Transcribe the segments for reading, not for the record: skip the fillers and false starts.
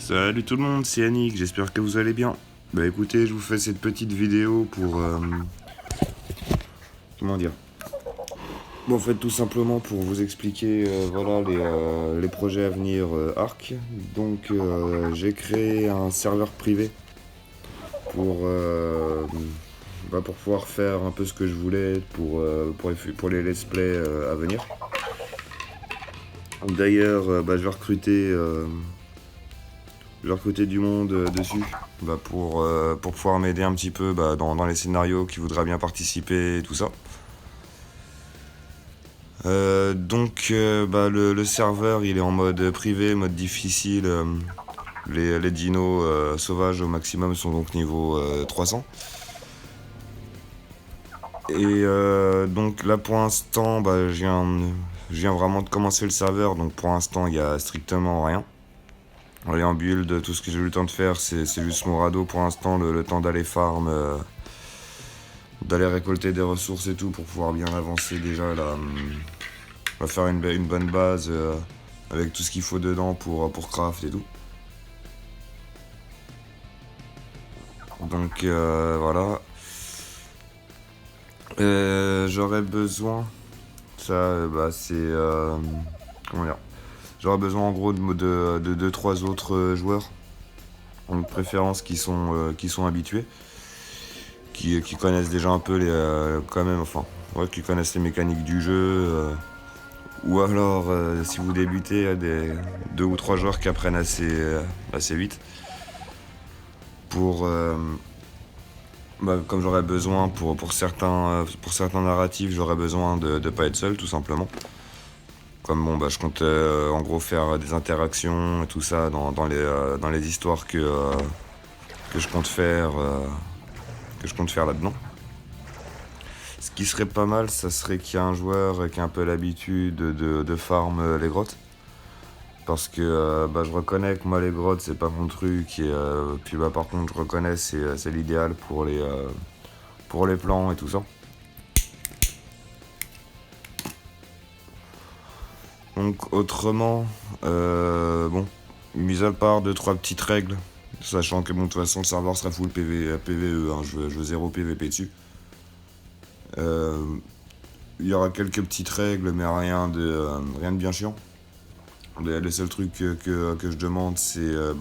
Salut tout le monde, c'est Yannick, j'espère que vous allez bien. Bah écoutez, je vous fais cette petite vidéo pour... comment dire. Bon, en fait, tout simplement pour vous expliquer voilà, les projets à venir Arc. Donc, j'ai créé un serveur privé pour, pour pouvoir faire un peu ce que je voulais pour les let's play à venir. D'ailleurs, je vais recruter du monde dessus pour pouvoir m'aider un petit peu dans les scénarios qui voudraient bien participer et tout ça. Le serveur il est en mode privé, mode difficile. Les dinos sauvages au maximum sont donc niveau 300. Et donc là pour l'instant, je viens vraiment de commencer le serveur, donc pour l'instant il y a strictement rien. Allez, en build, tout ce que j'ai eu le temps de faire, c'est juste mon radeau pour l'instant, le temps d'aller farm, d'aller récolter des ressources et tout pour pouvoir bien avancer déjà là. On va faire une bonne base avec tout ce qu'il faut dedans pour craft et tout. Donc voilà. J'aurais besoin. Ça, c'est. Comment dire. J'aurais besoin en gros de 2-3 autres joueurs. En préférence qui sont habitués. Qui connaissent déjà un peu quand même, enfin. Ouais, qui connaissent les mécaniques du jeu. Ou alors, si vous débutez, des 2 ou 3 joueurs qui apprennent assez vite. Pour. Comme j'aurais besoin pour certains narratifs, j'aurais besoin de pas être seul tout simplement. Comme je compte en gros faire des interactions et tout ça dans les histoires que je compte faire là-dedans. Ce qui serait pas mal, ça serait qu'il y ait un joueur qui a un peu l'habitude de farm les grottes. Parce que je reconnais que moi les grottes c'est pas mon truc et puis par contre je reconnais c'est l'idéal pour les plans et tout ça. Donc autrement, mis à part 2-3 petites règles, sachant que de toute façon le serveur sera full PVE, hein, je veux 0 PVP dessus. Il y aura quelques petites règles mais rien de bien chiant. Les seuls trucs que je demande c'est de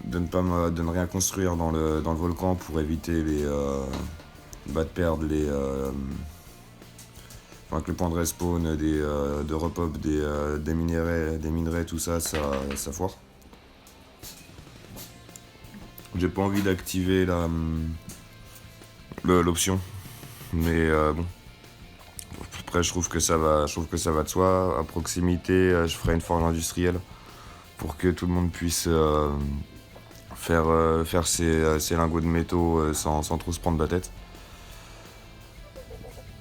ne rien construire dans le volcan pour éviter de perdre que le point de respawn de repop des minerais, tout ça foire. J'ai pas envie d'activer l'option, mais bon. Après, je trouve que ça va de soi. À proximité, je ferai une forge industrielle pour que tout le monde puisse faire ses lingots de métaux sans trop se prendre la tête.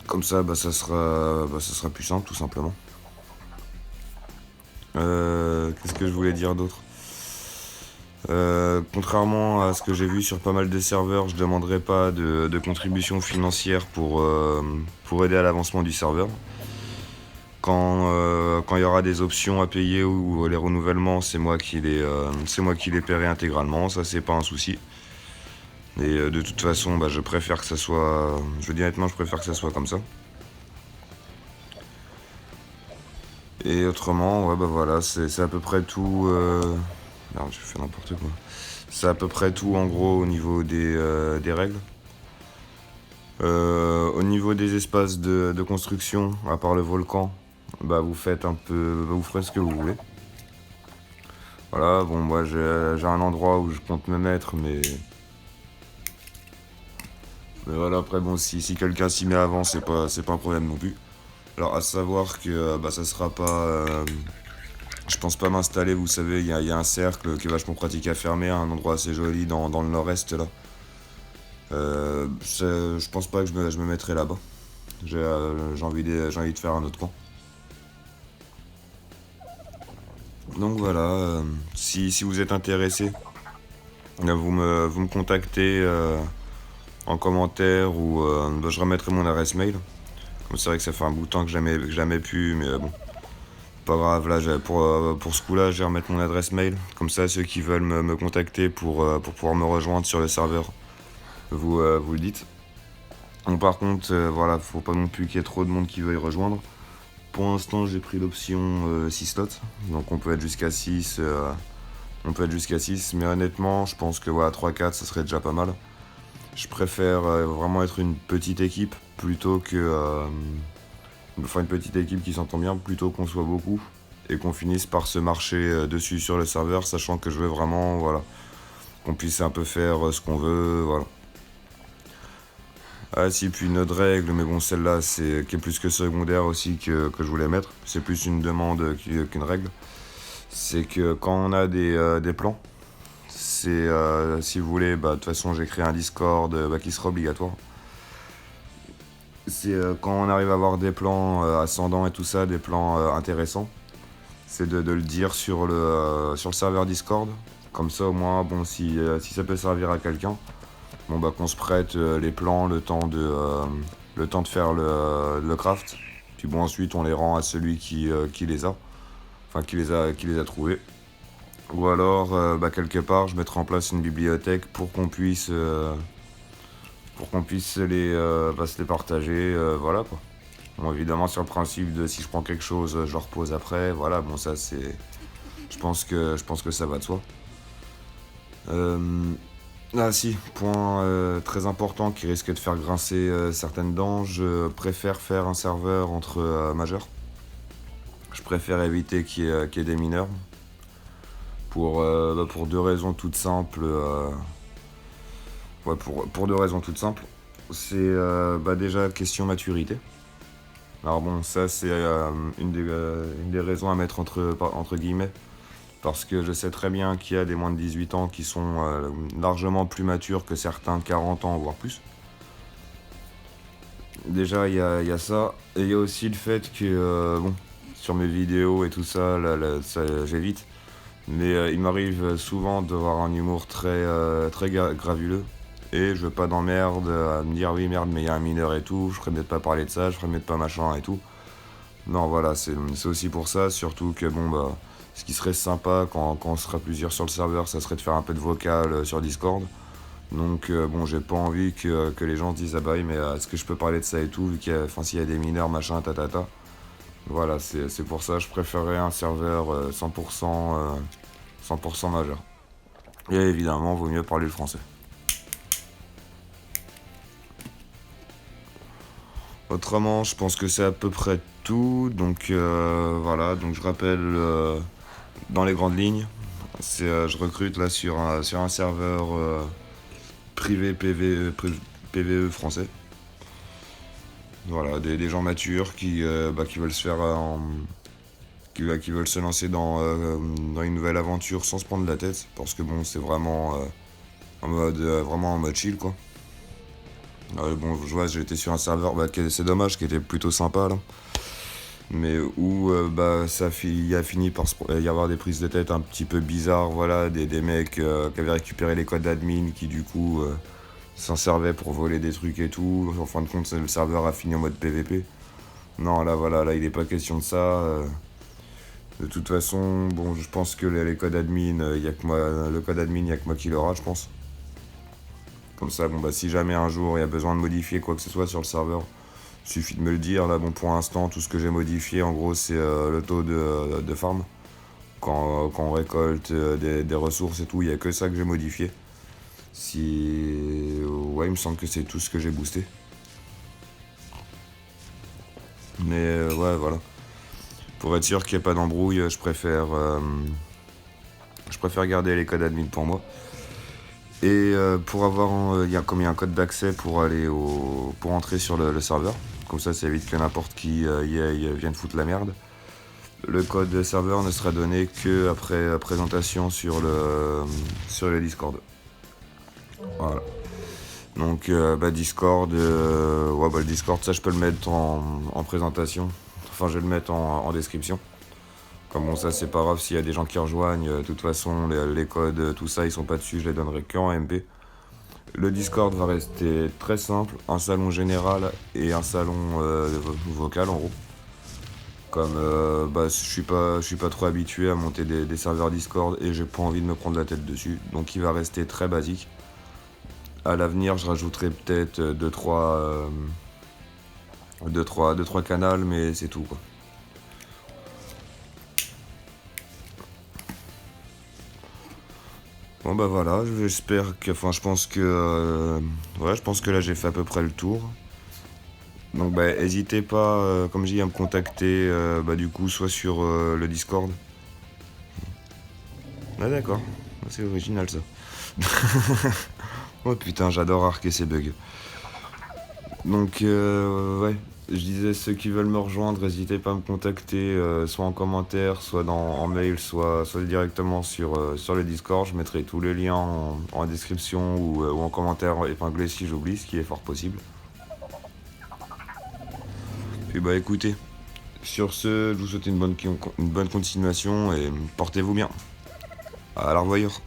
Comme ça, ça sera plus simple, tout simplement. Qu'est-ce que je voulais dire d'autre ? Contrairement à ce que j'ai vu sur pas mal de serveurs, je ne demanderai pas de contribution financière pour aider à l'avancement du serveur. Quand il y aura des options à payer ou les renouvellements, c'est moi qui les paierai intégralement, ça c'est pas un souci. Et de toute façon, je préfère que ça soit... Je veux dire honnêtement, je préfère que ça soit comme ça. Et autrement, voilà, c'est à peu près tout... Merde, je fais n'importe quoi. C'est à peu près tout en gros au niveau des règles. Au niveau des espaces de construction, à part le volcan, vous ferez ce que vous voulez. Voilà, bon moi j'ai un endroit où je compte me mettre, mais voilà, après bon si quelqu'un s'y met avant, c'est pas un problème non plus. Alors à savoir que ça sera pas... je pense pas m'installer, vous savez, il y a un cercle qui est vachement pratique à fermer, un endroit assez joli dans le nord-est là. Je pense pas que je me mettrai là-bas. J'ai envie de faire un autre coin. Donc voilà, si vous êtes intéressé, vous me contactez en commentaire ou je remettrai mon adresse mail. Comme c'est vrai que ça fait un bout de temps que j'ai jamais pu, mais bon. Pas grave, là pour ce coup-là, je vais remettre mon adresse mail. Comme ça, ceux qui veulent me contacter pour pouvoir me rejoindre sur le serveur, vous le dites. Donc, par contre, voilà, faut pas non plus qu'il y ait trop de monde qui veuille rejoindre. Pour l'instant, j'ai pris l'option 6 slots, donc on peut être jusqu'à 6. Mais honnêtement, je pense que voilà, 3-4, ça serait déjà pas mal. Je préfère vraiment être une petite équipe plutôt que. Enfin, une petite équipe qui s'entend bien plutôt qu'on soit beaucoup et qu'on finisse par se marcher dessus sur le serveur, sachant que je veux vraiment, voilà, qu'on puisse un peu faire ce qu'on veut, voilà. Ah si, puis une autre règle, mais bon, celle-là, qui est plus que secondaire aussi que je voulais mettre. C'est plus une demande qu'une règle. C'est que quand on a des plans, si vous voulez, de toute façon, j'ai créé un Discord qui sera obligatoire. C'est quand on arrive à avoir des plans ascendants et tout ça, des plans intéressants, c'est de le dire sur le serveur Discord. Comme ça, au moins, bon, si ça peut servir à quelqu'un, bon, qu'on se prête les plans, le temps de faire le craft. Puis bon, ensuite, on les rend à celui qui les a, enfin, qui les a trouvés. Ou alors, quelque part, je mettrai en place une bibliothèque pour qu'on puisse se les partager, voilà quoi. Bon, évidemment, sur le principe de si je prends quelque chose, je le repose après, voilà, bon, ça c'est. Je pense que ça va de soi. Ah si, point très important qui risque de faire grincer certaines dents, je préfère faire un serveur entre majeurs. Je préfère éviter qu'il y ait des mineurs. Pour deux raisons toutes simples. Ouais, pour deux raisons toutes simples. C'est déjà question maturité. Alors bon, ça c'est une des raisons à mettre entre guillemets. Parce que je sais très bien qu'il y a des moins de 18 ans qui sont largement plus matures que certains de 40 ans, voire plus. Déjà, il y a ça. Et il y a aussi le fait que, sur mes vidéos et tout ça, ça j'évite. Mais il m'arrive souvent d'avoir un humour très gravuleux. Et je veux pas d'emmerde à me dire oui merde mais il y a un mineur et tout, je ferais mieux de pas parler de ça, je ferais mieux de pas machin et tout. Non voilà, c'est aussi pour ça, surtout que ce qui serait sympa quand on sera plusieurs sur le serveur, ça serait de faire un peu de vocal sur Discord. Donc j'ai pas envie que les gens se disent ah bah oui mais est-ce que je peux parler de ça et tout, vu s'il y a des mineurs machin tatata. Voilà, c'est pour ça je préférerais un serveur 100% majeur. Et évidemment, vaut mieux parler le français. Autrement, je pense que c'est à peu près tout. Donc voilà, donc je rappelle dans les grandes lignes, je recrute là sur un serveur privé PVE français. Voilà, des gens matures qui veulent se faire qui veulent se lancer dans une nouvelle aventure sans se prendre la tête, parce que bon, c'est vraiment vraiment en mode chill quoi. Je vois, j'ai été sur un serveur, c'est dommage, qui était plutôt sympa là, mais où il a fini par y avoir des prises de tête un petit peu bizarres, voilà, des mecs qui avaient récupéré les codes d'admin, qui du coup s'en servaient pour voler des trucs et tout. En fin de compte, le serveur a fini en mode PVP. Non, là voilà, là il est pas question de ça. De toute façon, bon, je pense que les codes admin, y a que moi, le code admin, il y a que moi qui l'aura, je pense. Comme ça, si jamais un jour il y a besoin de modifier quoi que ce soit sur le serveur, il suffit de me le dire. Là, bon, pour l'instant, tout ce que j'ai modifié, en gros, c'est le taux de farm. Quand on récolte des ressources et tout, il n'y a que ça que j'ai modifié. Ouais, il me semble que c'est tout ce que j'ai boosté. Mais ouais, voilà. Pour être sûr qu'il n'y ait pas d'embrouille, je préfère garder les codes admin pour moi. Et pour avoir, il y a un code d'accès pour entrer sur le serveur. Comme ça évite que n'importe qui vienne foutre la merde. Le code serveur ne sera donné que après présentation sur le Discord. Voilà. Donc Discord, le Discord, ça je peux le mettre en présentation. Enfin, je vais le mettre en description. Comme bon, ça c'est pas grave s'il y a des gens qui rejoignent. De toute façon, les codes, tout ça, ils sont pas dessus, je les donnerai qu'en MP. Le Discord va rester très simple, un salon général et un salon vocal en gros. Comme bah, je suis pas trop habitué à monter des serveurs Discord et j'ai pas envie de me prendre la tête dessus. Donc il va rester très basique. À l'avenir, je rajouterai peut-être deux trois canals, mais c'est tout quoi. Bon bah voilà, j'espère que, enfin je pense que là j'ai fait à peu près le tour. Donc bah n'hésitez pas, comme je dis, à me contacter, bah du coup soit sur le Discord. Ah d'accord, c'est original ça. Oh putain, j'adore arquer ces bugs. Donc ouais, je disais ceux qui veulent me rejoindre, n'hésitez pas à me contacter, soit en commentaire, soit en mail, soit directement sur le Discord. Je mettrai tous les liens en description ou en commentaire épinglé si j'oublie, ce qui est fort possible. Puis bah écoutez, sur ce, je vous souhaite une bonne continuation et portez-vous bien. À la revoyure.